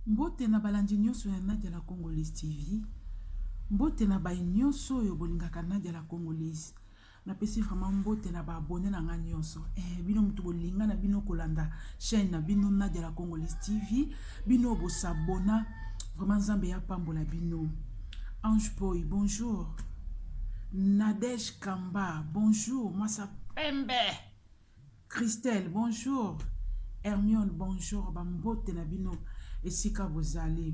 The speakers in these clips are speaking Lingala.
Mbote na balandi nyonso ya Nadia la Congolaise TV. Mbote na ba nyonso yo bolingaka Nadia la Congolaise. Na pesi vraiment mbote na ba abonné na nga nyonso. Bino mutu bolinga na bino kolanda chaîne na bino Nadia la Congolaise TV. Bino bo s'abona. Vraiment Nzambe ya pambola bino. Ange Boy, bonjour. Nadège Kamba, bonjour. Massa Pembe. Christelle, bonjour. Hermione, bonjour. Bambote na bino. Esika bozali.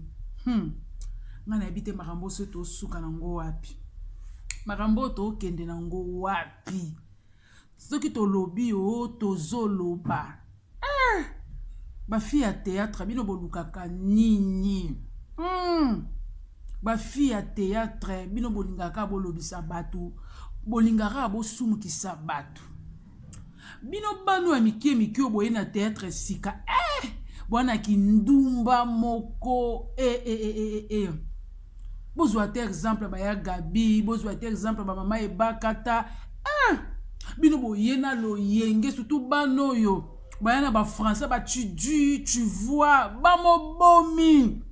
Ngana ebite makambo soto suka nango wapi. Makambo to kende nango wapi. Soki to lobi o to zoloba. Ba fille ya théâtre bino bolukaka nini. Ba fille ya théâtre bino bolingaka bolobisa batu. Bolingaka bo sumukisa batu. Bino banu ya miki boye na théâtre sika. Bwana kindumba moko bozwa te exemple ba ya Gabi, bozwa te exemple ba mama Ebakata. Bino boye na loyenge surtout banoyo bayana ba français ba tu vois ba mobomi.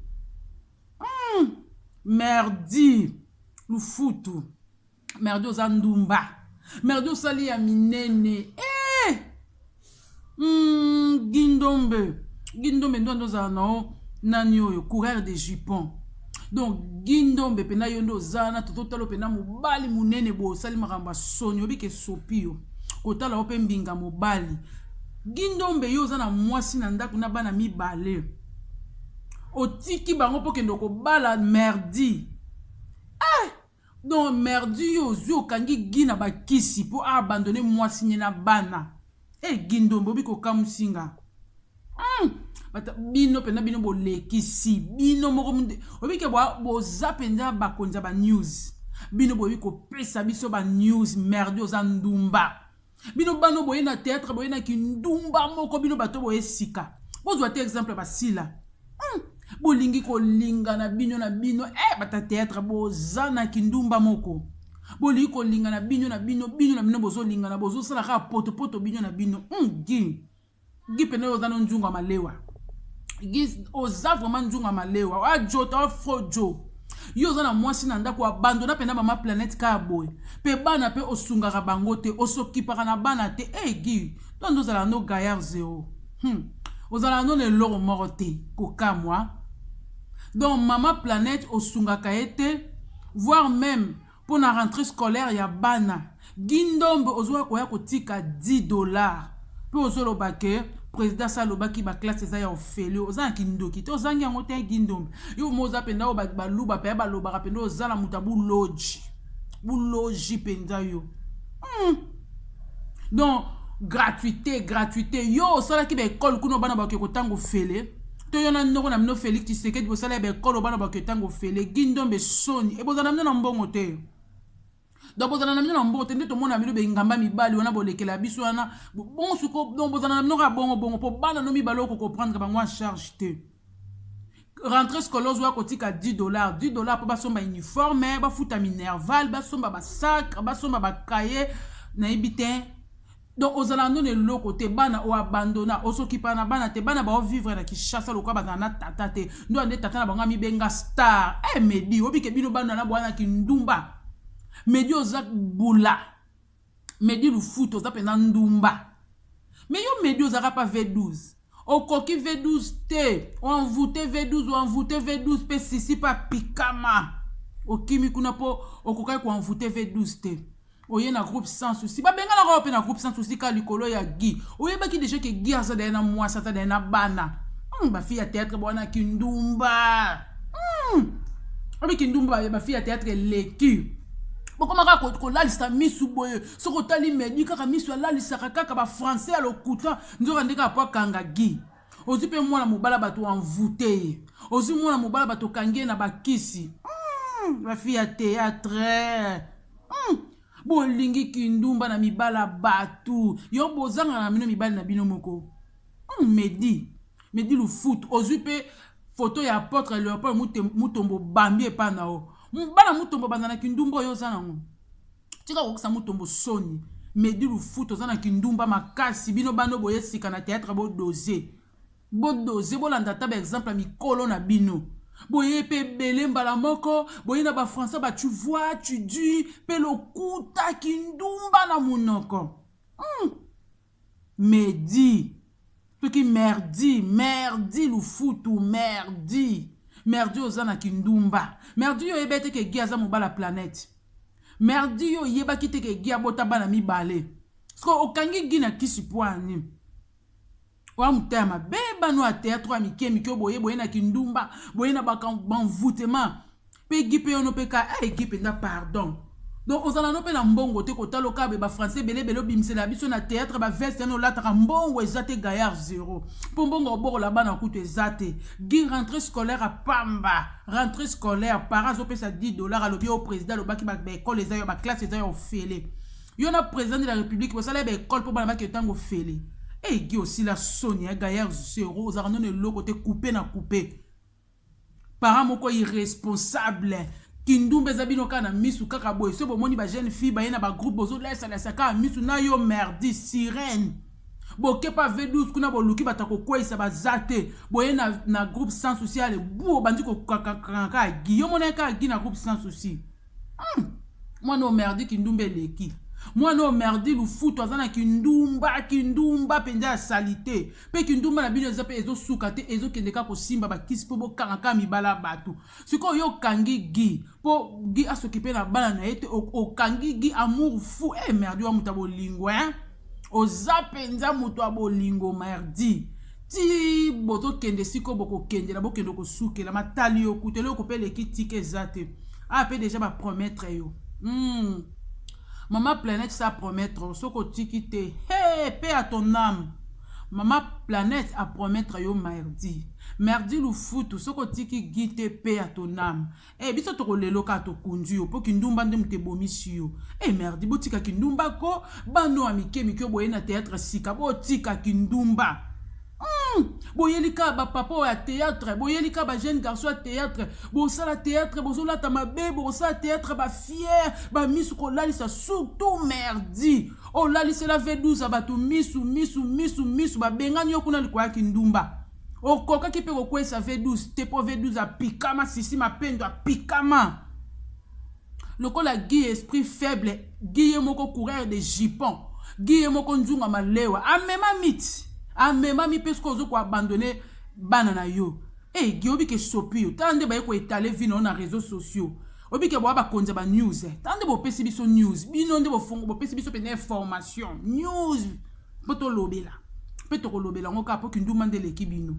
Merdi lufutu. Merdi ozandumba. Merdi osali ya minene. Gindombe ndo za no nani oyo coureur de jupon. Donc Gindombe pena yondo zana tototalo pena mobali munene bo sali makamba sonyo bike sopio kotala ope mbinga mobali. Gindombe yo zana mwasi na ndaku na bana mibale otiki bango po kendo ko bala merdi. Donc merdi yo zo kangi gina bakisi po abandonner mwasi na bana. Gindombe biko kamusinga. Bino pena bino bolekisi bino moko munde obike bo zapenda bakonza ba news bino boyi ko pesa biso ba news merdi ozandumba bino bano boye na théâtre boye na kindumba moko bino bato boye sika bozwa te exemple basila bolingi ko linga na bino bata théâtre bozana kindumba moko bolingi ko linga na bino bozo linga na bozo sala ka poto bino na bino gi pena ozana njunga malewa gi oza vraiment njunga malewa wa jota wa fojo yo zana mwasi na ndako abandona pena mama planète ka boy pe bana pe osungaka bango te osokipaka na bana te gi tondo zala no gaillard zéro ozala no le loro moko te koka moi. Donc mama planète osungaka ete voire même pour na rentrée scolaire ya bana Gindombe ozwa koya kotika $10 pe ozoloba ke président salobaki ba classe za ya ofeli ozana kindoki te ozangi yango te Gindombe yo moza penda o baluba pe baloba penda ozala mutabu loji penda yo. Donc gratuité yo sala ki ba école kuno bana ba ke kotango fele to yo na ndoko na mino Félix Tshisekedi bo sala ba école bana ba ke tango fele Gindombe soni e bozana mino na mbongo te. Donc bozana na mino na mbongo te nde to mona mino be ngamba mibali wana bolekela biso wana bon suko donc bozana na mino ka bongo po bana no mibali ko comprendre bango en charge te. Rentrée scolaire zo kotika $10 po basomba uniforme ba futa minerval basomba ba sac basomba ba cahier na ibite. Donc ozala no ne loko te bana o abandona osokipa na bana te bana ba vivre na Kinshasa lokwa bazana tata te ndo ande tata na bango mi benga star Medi obike bino bana na bwana kindumba Medi ozak bula Medi lufuto zapena ndumba mais yo Medi ozaka pa V12 okoki V12 te o envoûté V12 pe sisi pa pikama okimi kuna po okokai ko envoûté V12 te. Oye na groupe sans souci ba benga na ko na groupe sans souci ka likolo ya gi oye ba ki déjà ke gi aza na mwasa ta na bana ba fille ya théâtre bwana kindumba obi kindumba ba fille ya théâtre leki bokoma ka ko lalisa misu boye soko tali Medi kaka misu lalisa kaka ba français alokuta nzoka ndeka pa kanga gi ozi pe mwana mobala bato envoûté ozi mwana mobala bato kangie na bakisi ba fille ya théâtre bolingi kindumba na mibala batu yo bozanga na mino mibali na bino moko. Medi lufutu ozwi pe photo ya apôtre Léopold Mutombo bambi epa na o bana Mutombo banana kindumba yo zana ngo tika kokisa Mutombo soni. Medi lufutu ozana kindumba makasi bino bano boye sika na théâtre bo doser bodoze bolanda ta ba exemple ya mikolo na bino boye pe bele mbala moko boye na ba français ba tu vois tu dis pe lokuta kindumba na munoko Medi Peki merdi lufutu merdi ozana kindumba merdi yo ebete ke giaza mobala planète merdi yo yeba kite ke gia bota bana mibale sko okangi gina kisi poani wa mutema beba no a théâtre amikemi ko boye na kindumba boye na banvoutema pe gipe yo no peka equipe nda pardon donc ozala no pe na mbongo te ko taloka be ba français belé bimse la biso na théâtre ba veste no lata mbongo ezate gaillard zéro po mbongo boko la bana kutu ezate gi rentrée scolaire a pamba rentrée scolaire para zo pesa $10 alobi au président lo baki ba école ezayo ba classe ezayo ofele yo na président de la république bosala ba école po bana ba ketango fele et gi aussi la Sonia gaillard zéro ozala no le côté coupé na coupé para moko irresponsable kindumbe zabino kana misu kaka boy so bomoni ba jeune fille ba yena ba groupe bozo lesa ka misu na yo merdi sirène boke pa V12 kuna boluki batako kwesa bazate boye na groupe sans souci ale bu bandi ko kaka giyo mona ka gi na groupe sans souci moi no merdi kindumbe leki moi no merdi lu futu azana kindumba penja salité pe kindumba na bino zape ezo sukate ezo kendeka ko simba ba kisi po bokanga mibala batu siko yo kangi gi po gi asokipe na bana na ete o kangi gi amour fou merdi wa mutabo lingo o zape nza muto abolingo merdi ti boto kende siko boko kende na bokendo ko sukela matali yo kutelo ko pele kitike zate pe déjà ba promettre yo Maman planète ça promettre soko tikite paix à ton âme. Maman planète a promettre yo merdi lu futu soko tiki gite paix à ton âme. Biso to lelo ka to kunju yo po kindumba ndem te bomisi yo. Merdi botika kindumba ko bano amike boye na théâtre sika bo tika kindumba. Boyelika ba papa à théâtre, boyelika ba jeune garçon à théâtre, bosala théâtre, bozola tamabe, bosala théâtre ba fier, ba misu ko lali sa surtout merdi. Oh lali c'est la V12 abatu misu ba bengani yo kuna likwa kindumba. Oh koka ki pe ko kwesa V12, te po V12 a pikama sisi mapendo a pikama. Lokola Guy esprit faible, Guy moko coureur de jipon, Guy moko nzunga malewa, amema miti. Mema mi pesko ozo ko abandonner banana yo giobi ke sopi yo tande ba ko étaler vino na réseaux sociaux obi ke bo ba konza ba news tande bo pesi biso news bino nde bo fongo bo pesi biso pe information news poto lobela peto ko lobela ngoka po kinduma ndele kibino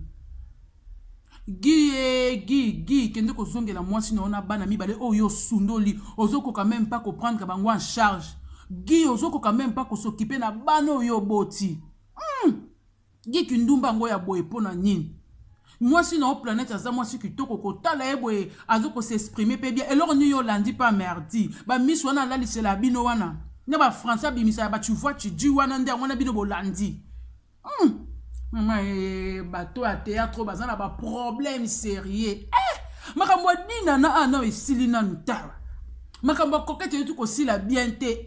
gi kende ko zongela mwasi na ona bana mi bale yo sundoli ozo ko quand même pas comprendre bango en charge gi ozo ko quand même pas ko s'occuper na bano yo boti Gi kindumba ngo ya boye pona nini. Moi si na planète aza moi si kitoko ko tala e boye azo ko s'exprimer pe bien. Alors ni yo landi pas merdi. Ba miss wana la lise la bino wana. Na ba français bimisa ba tu vois tu dis wana nde wana bino bo landi. Mama bato à théâtre bazana ba problème sérieux. Makambo dina na ana esili na ntara. Makambo kokete yetu ko sila bien te.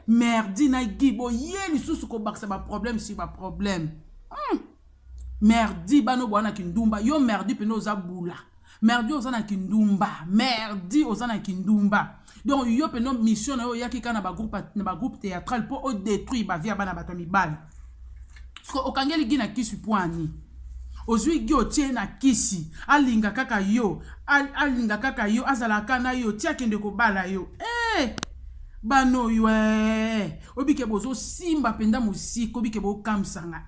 Merdi na gibo yeli susu ko baksa ba problème si ba problème. Merdi bano bwana kindumba yo merdi peno za bula merdi ozana kindumba merdi ozana kindumba donc yo peno mission na yo yaki kana ba groupe théâtral pour o détruire ba via bana batami bal parce que okangeli gina kisi poani ozui gi otie na kisi alinga kaka yo azala kana yo tia kende ko bala yo bano yo obike bozo simba penda musiko obike bo kamsanga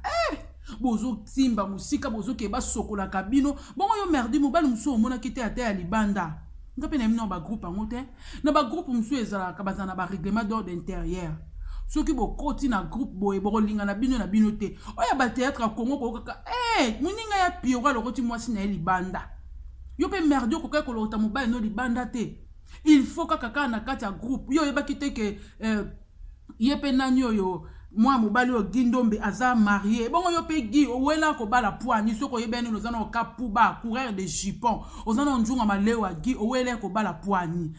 bozo simba musika bozo ke ba sokola kabino bongo yo merdi mobali muso mona kite ate ya libanda ngape na mino ba groupe ngote na ba groupe muso ezala kabazana ba règlement d'ordre intérieur soki bo koti na groupe boye bo linga na bino te oya ba théâtre a Congo ko kaka muninga ya piora lokoti mwasi na libanda yo pe merdi ko ka ko lota mobali no libanda te il faut kaka na kati ya groupe yo yeba kite ke yepe nanyo yo moi mobali o gindombe aza marié bongo yo pe gi owela ko bala poani soko yebeni nozana o kapuba coureur de jipon ozana njunga malewa gi owela ko bala poani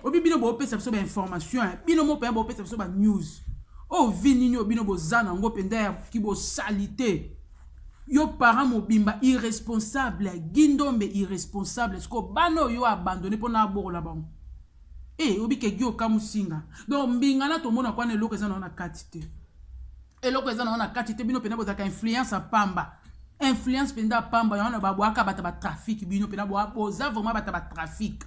obibino bo pesa biso ba information bino mo pe bo pesa biso ba news o vini nyo bino bo zana ngo penda ki bo salité Yo parent mobimba irresponsable, Guindombe irresponsable. Est-ce que bano yo abandonné pour na boko la bango? Eh, obi ke gyo kamusinga. Donc mbingana to mona kwa ne loko ezana na katite. Et loko ezana na katite bino pena bozaka influence a pamba. Influence penda pamba yana babwaka bata ba trafic bino pena boza vraiment bata ba trafic.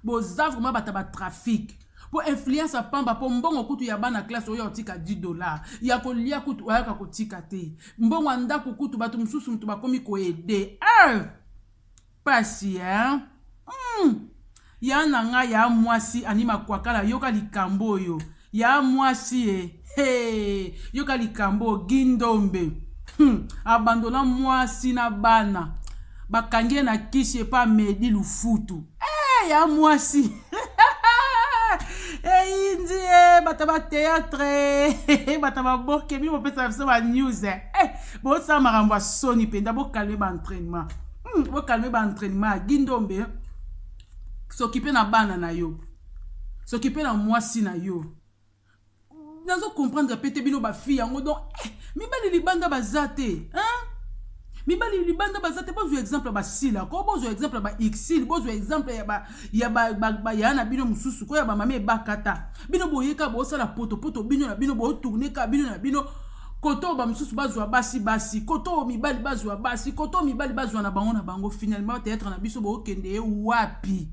Boza vraiment bata ba trafic. Pour influence a pamba pour mbongo kutu ya bana classe oyo otika $10. Ya ko lia kutu oya ka kotika te. Mbongo anda kutu batu msusu mtu bakomi ko aider. Pasi hein. Ya nanga ya mwasi anima kwa kala yoka likambo yo. Ya mwasi yoka likambo Guindombe. Abandona mwasi na bana. Bakangie na kishi pa Medi Lufutu. Ya mwasi. Indi bataba théâtre. Bataba boke mi pesa ba news. Bo sa marambo soni penda bo calmer ba entraînement. Bo calmer ba entraînement Guindombe. S'occuper na bana na yo. S'occuper na mwasi na yo. Nazo comprendre pété bino ba fille yango donc mi bali libanda bazate hein mi bali libanda bazate bozo exemple ba sila ko bozo exemple ba xil bozo exemple ya ba yana bino mususu ko ya ba mame bakata bino boyeka bo sala poto bino na bino bo tourner ka bino na bino koto ba mususu bazwa basi koto mi bali bazwa basi koto mi bali bazwa na bango finalement peut-être na biso bo kende wapi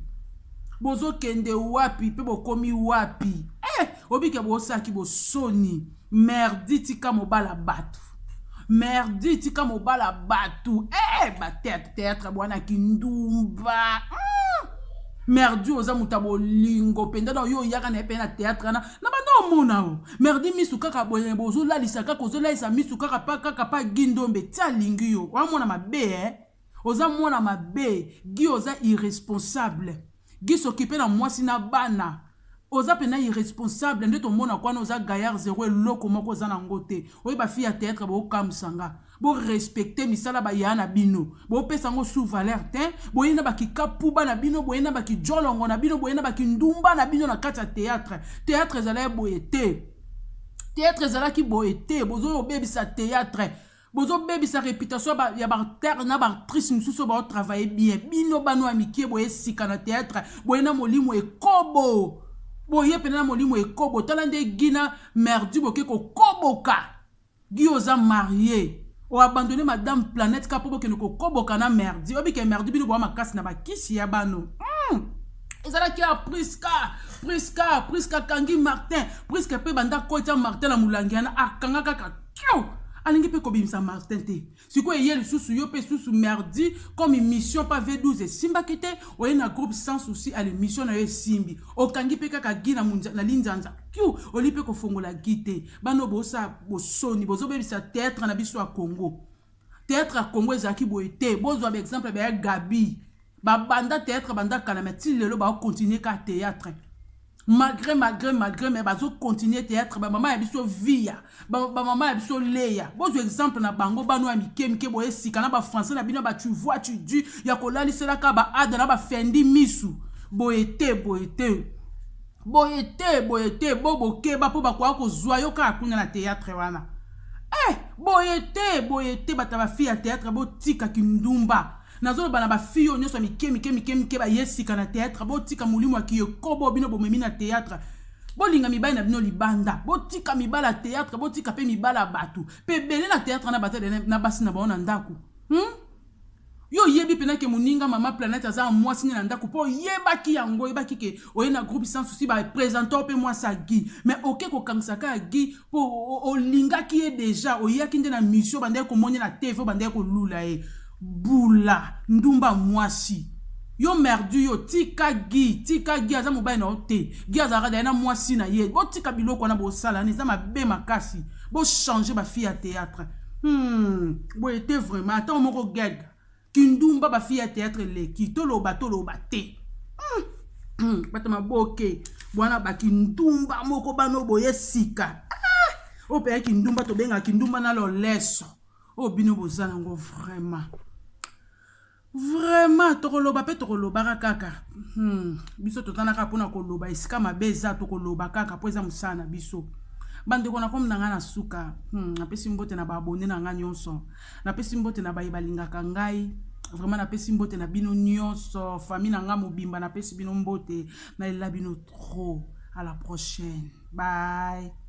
bozo kende wapi pe bo komi wapi obike bo saki bo soni merdi tika mobala batu merdi tika mobala batu ba tête bwana kindumba merdi oza mutabo lingo penda na yo yaka na pe na théâtre na bando mona o merdi misuka ka boye bozo la lisaka ko zo la isa misuka ka pa Guindombe tia lingi yo wa mona mabe oza mona mabe gi oza irresponsable gi s'occuper na mwasi na bana oza pena irresponsable nde to mona kwa oza gaillard zéro eloko moko za na ngote oyi ba fille ya théâtre bo kamsanga bo respecter misala ba yana bino bo pesa ngo sous valeur te bo yina ba kikapu bana bino bo yina ba kijolongo na bino bo yina ba kindumba na bino na kati ya théâtre ezala boyete théâtre ezala ki boyete bozo obebisa théâtre bozo bebisa réputation ya ba terre na ba actrice mususu ba travailler bien bino bano amiki boye sika na théâtre boyina molimo ekobo boye pena molimo ekobo talande gina merdi boke ko koboka gi oza marié o abandonné madame planète ka pobo ke ko koboka na merdi obi ke merdi bino bo makasi na bakisi ya bano ezala ki a Priska kangi Martin Priska pe banda kocha Martin la mulangi na akanga kaka alingi pe kobimisa Martin te siko yeli susu yo pe susu merdi comme mission pa V12 simba kite oye na groupe sans souci à l'émission na yo simbi okangi pe kaka gina na linzanza kiu olipe ko fongola gite bano bosa bosoni bozo bebisa théâtre na biso a Congo théâtre a Congo ezaki boete bozo ba exemple ba Gabi ba banda théâtre banda kana meti lelo ba continuer ka théâtre malgré mais bazo continuer théâtre ba maman ya biso via ba maman ya biso leya bozo exemple na bango bano ya mikemike boye sika na ba français na bino ba tu vois tu dis ya kolali sela ka ba ada na ba fendi misu boyete boboke ba po ba kwa ko zwa yo ka kunya na théâtre wana boyete bata ba fille ya théâtre bo tika kindumba nazo bana ba fiyo nyoso mikemike ba yesika na théâtre bo tika mulimo akiyo kobo bino bo memi na théâtre bo linga mibali na bino libanda bo tika mibala théâtre bo tika pe mibala batu pe belé na théâtre na bata na basi na baona ndako yo yebi pena ke muninga mama planète aza mwasi na ndako po yebaki yango yebaki ke oye na groupe sans souci ba présenter pe moi sa gi mais oké ko kangsaka gi po o linga ki est déjà oyaki nde na mission bande ko monya na TV bande ko lula bula ndumba mwasi yo merdu yo tika gi aza mobile na ote gi azara da na mwasi na ye bo tika biloko na bo sala ni za mabe makasi bo changer ba fille à théâtre bo était vraiment attends moko gag kindumba ba fille à théâtre le ki toloba te batama boke bwana ba kindumba moko bano boye sika o pe kindumba to benga kindumba na lo leso o bino bozana ngo vraiment tokoloba pe tokoloba kaka biso totana ka pona koloba esika mabeza tokoloba kaka po eza musana biso bandeko na comme nanga na suka napesi mbote na baabone na nga nyonso napesi mbote na baye balingaka ngai vraiment napesi mbote na bino nyonso famille na nga mobimba napesi bino mbote na lela bino trop à la prochaine bye.